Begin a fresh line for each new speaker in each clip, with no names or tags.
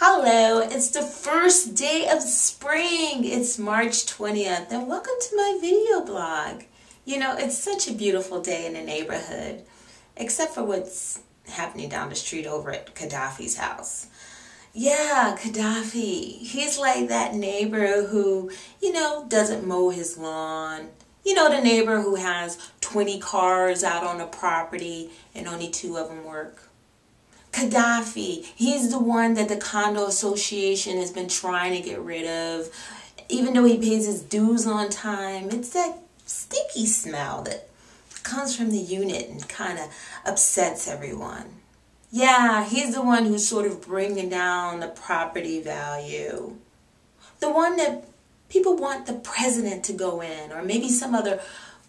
Hello, it's the first day of spring. It's March 20th and welcome to my video blog. You know, it's such a beautiful day in the neighborhood, except for what's happening down the street over at Gaddafi's house. Yeah, Gaddafi. He's like that neighbor who, doesn't mow his lawn. You know, the neighbor who has 20 cars out on the property and only 2 of them work. Gaddafi, he's the one that the condo association has been trying to get rid of, even though he pays his dues on time. It's that stinky smell that comes from the unit and kind of upsets everyone. Yeah, he's the one who's sort of bringing down the property value. The one that people want the president to go in, or maybe some other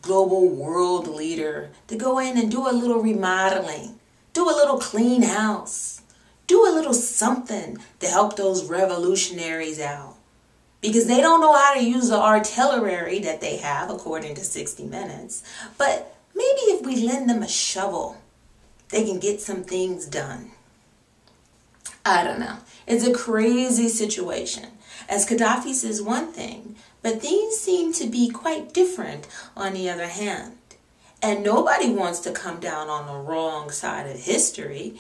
global world leader to go in and do a little remodeling. Do a little clean house. Do a little something to help those revolutionaries out. Because they don't know how to use the artillery that they have, according to 60 Minutes. But maybe if we lend them a shovel, they can get some things done. I don't know. It's a crazy situation. As Gaddafi says one thing, but things seem to be quite different on the other hand. And nobody wants to come down on the wrong side of history,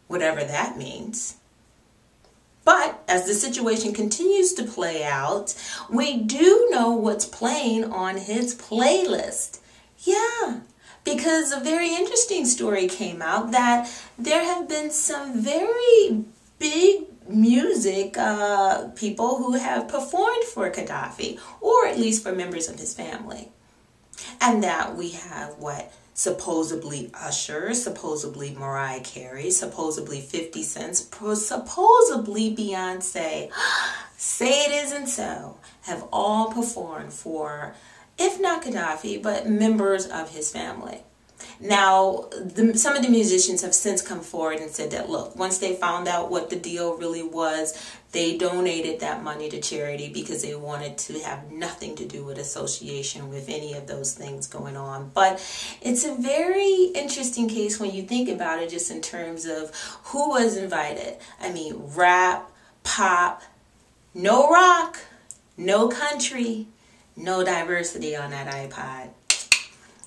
whatever that means. But as the situation continues to play out, we do know what's playing on his playlist. Yeah, because a very interesting story came out that there have been some very big music people who have performed for Gaddafi, or at least for members of his family. And that we have supposedly Usher, supposedly Mariah Carey, supposedly 50 Cent, supposedly Beyonce, say it isn't so, have all performed for, if not Gaddafi, but members of his family. Now, some of the musicians have since come forward and said that, look, once they found out what the deal really was, they donated that money to charity because they wanted to have nothing to do with association with any of those things going on. But it's a very interesting case when you think about it, just in terms of who was invited. I mean, rap, pop, no rock, no country, no diversity on that iPod.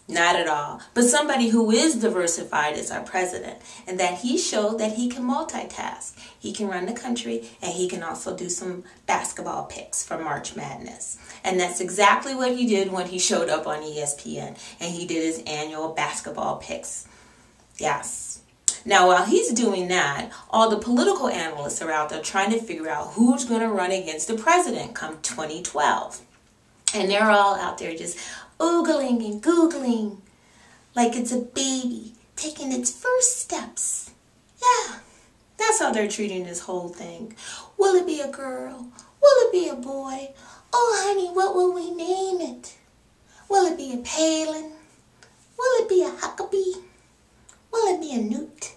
Not at all. But somebody who is diversified is our president, and that he showed that he can multitask. He can run the country, and he can also do some basketball picks for March Madness. And that's exactly what he did when he showed up on ESPN, and he did his annual basketball picks. Yes. Now, while he's doing that, all the political analysts are out there trying to figure out who's going to run against the president come 2012. And they're all out there just oogling and googling like it's a baby taking its first steps. Yeah, that's how they're treating this whole thing. Will it be a girl? Will it be a boy? Oh, honey, what will we name it? Will it be a Palin? Will it be a Huckabee? Will it be a Newt?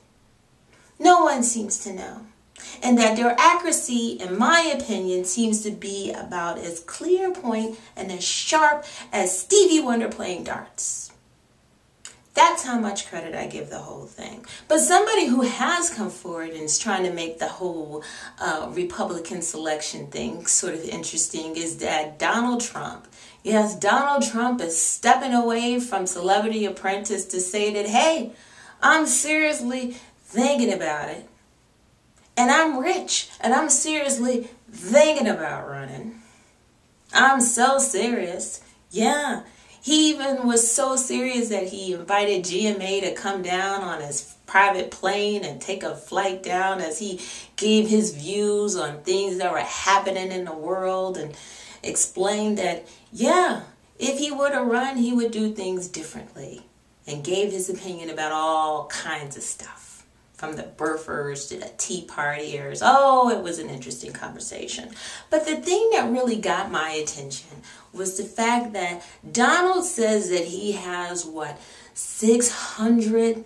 No one seems to know. And that their accuracy, in my opinion, seems to be about as clear point and as sharp as Stevie Wonder playing darts. That's how much credit I give the whole thing. But somebody who has come forward and is trying to make the whole Republican selection thing sort of interesting is that Donald Trump. Yes, Donald Trump is stepping away from Celebrity Apprentice to say that, hey, I'm seriously thinking about it. And I'm rich, and I'm seriously thinking about running. I'm so serious. Yeah, he even was so serious that he invited GMA to come down on his private plane and take a flight down as he gave his views on things that were happening in the world and explained that, yeah, if he were to run, he would do things differently, and gave his opinion about all kinds of stuff. From the birthers to the Tea Partiers. Oh, it was an interesting conversation. But the thing that really got my attention was the fact that Donald says that he has, $600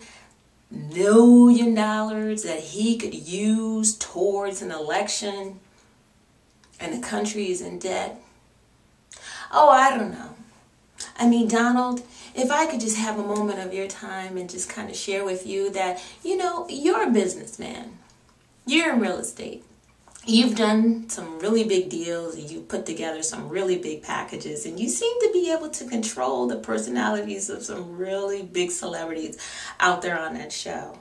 million that he could use towards an election, and the country is in debt. Oh, I don't know. I mean, Donald, if I could just have a moment of your time and just kind of share with you that, you're a businessman. You're in real estate. You've done some really big deals and you've put together some really big packages, and you seem to be able to control the personalities of some really big celebrities out there on that show.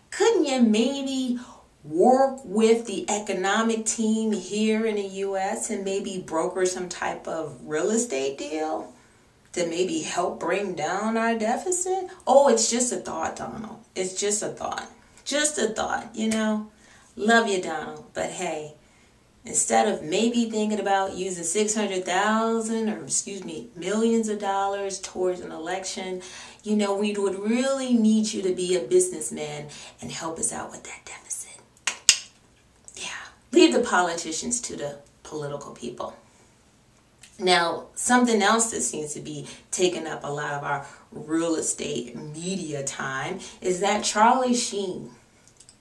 Couldn't you maybe work with the economic team here in the U.S. and maybe broker some type of real estate deal to maybe help bring down our deficit? Oh, it's just a thought, Donald. It's just a thought. Just a thought, you know. Love you, Donald. But hey, instead of maybe thinking about using 600,000 or millions of dollars towards an election, you know, we would really need you to be a businessman and help us out with that deficit. Yeah, leave the politicians to the political people. Now, something else that seems to be taking up a lot of our real estate media time is that Charlie Sheen.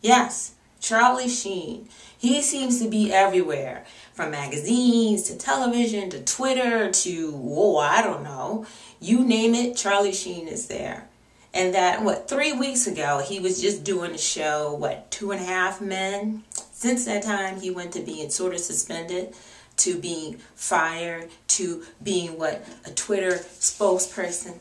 Yes, Charlie Sheen. He seems to be everywhere, from magazines to television to Twitter to, I don't know. You name it, Charlie Sheen is there. And that, 3 weeks ago, he was just doing a show, 2.5 Men? Since that time, he went to being sort of suspended, to being fired, to being, a Twitter spokesperson.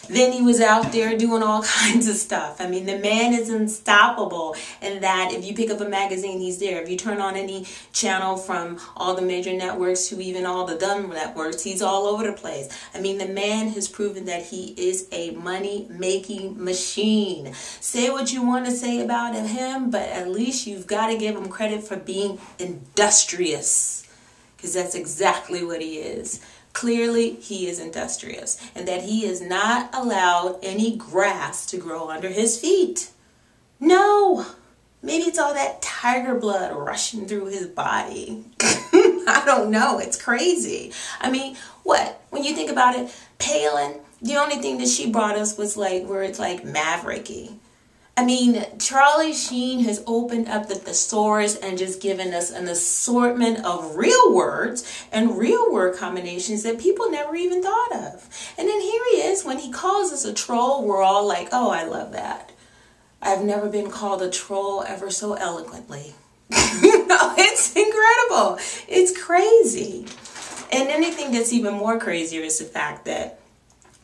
Then he was out there doing all kinds of stuff. I mean, the man is unstoppable in that if you pick up a magazine, he's there. If you turn on any channel from all the major networks to even all the dumb networks, he's all over the place. I mean, the man has proven that he is a money-making machine. Say what you want to say about him, but at least you've got to give him credit for being industrious, because that's exactly what he is. Clearly, he is industrious, and that he has not allowed any grass to grow under his feet. No, maybe it's all that tiger blood rushing through his body. I don't know. It's crazy. I mean, when you think about it, Palin, the only thing that she brought us was where it's mavericky. I mean, Charlie Sheen has opened up the Thesaurus and just given us an assortment of real words and real word combinations that people never even thought of. And then here he is, when he calls us a troll, we're all like, oh, I love that. I've never been called a troll ever so eloquently. It's incredible. It's crazy. And anything that's even more crazier is the fact that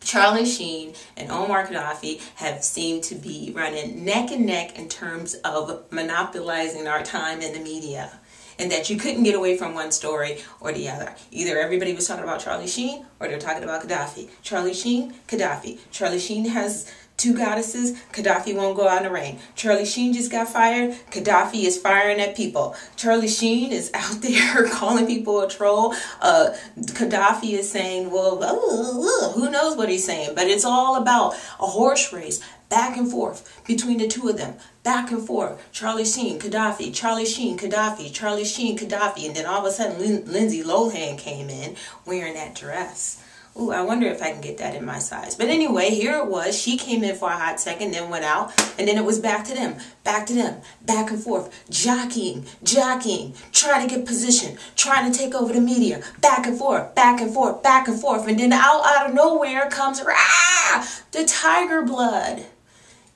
Charlie Sheen and Omar Gaddafi have seemed to be running neck and neck in terms of monopolizing our time in the media. And that you couldn't get away from one story or the other. Either everybody was talking about Charlie Sheen or they're talking about Gaddafi. Charlie Sheen, Gaddafi. Charlie Sheen has 2 goddesses. Gaddafi won't go out in the rain. Charlie Sheen just got fired. Gaddafi is firing at people. Charlie Sheen is out there calling people a troll. Gaddafi is saying, who knows what he's saying. But it's all about a horse race. Back and forth between the two of them. Back and forth. Charlie Sheen, Gaddafi. Charlie Sheen, Gaddafi. Charlie Sheen, Gaddafi. And then all of a sudden, Lindsay Lohan came in wearing that dress. Ooh, I wonder if I can get that in my size. But anyway, here it was. She came in for a hot second, then went out. And then it was back to them, back and forth. Jockeying, trying to get position, trying to take over the media. Back and forth. And then out of nowhere comes, the tiger blood.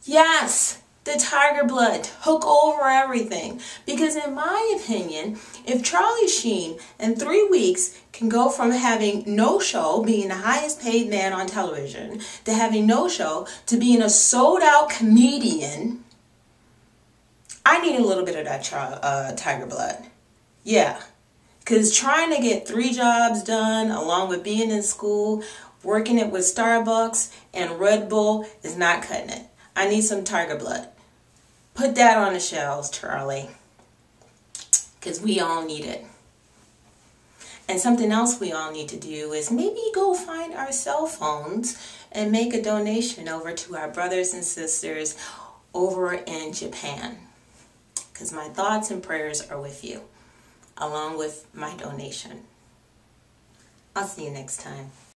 Yes, the tiger blood took over everything. Because in my opinion, if Charlie Sheen in 3 weeks can go from having no show, being the highest paid man on television, to having no show, to being a sold out comedian, I need a little bit of that tiger blood. Yeah. Because trying to get 3 jobs done along with being in school, working it with Starbucks and Red Bull is not cutting it. I need some tiger blood. Put that on the shelves, Charlie. Because we all need it. And something else we all need to do is maybe go find our cell phones and make a donation over to our brothers and sisters over in Japan. Because my thoughts and prayers are with you, along with my donation. I'll see you next time.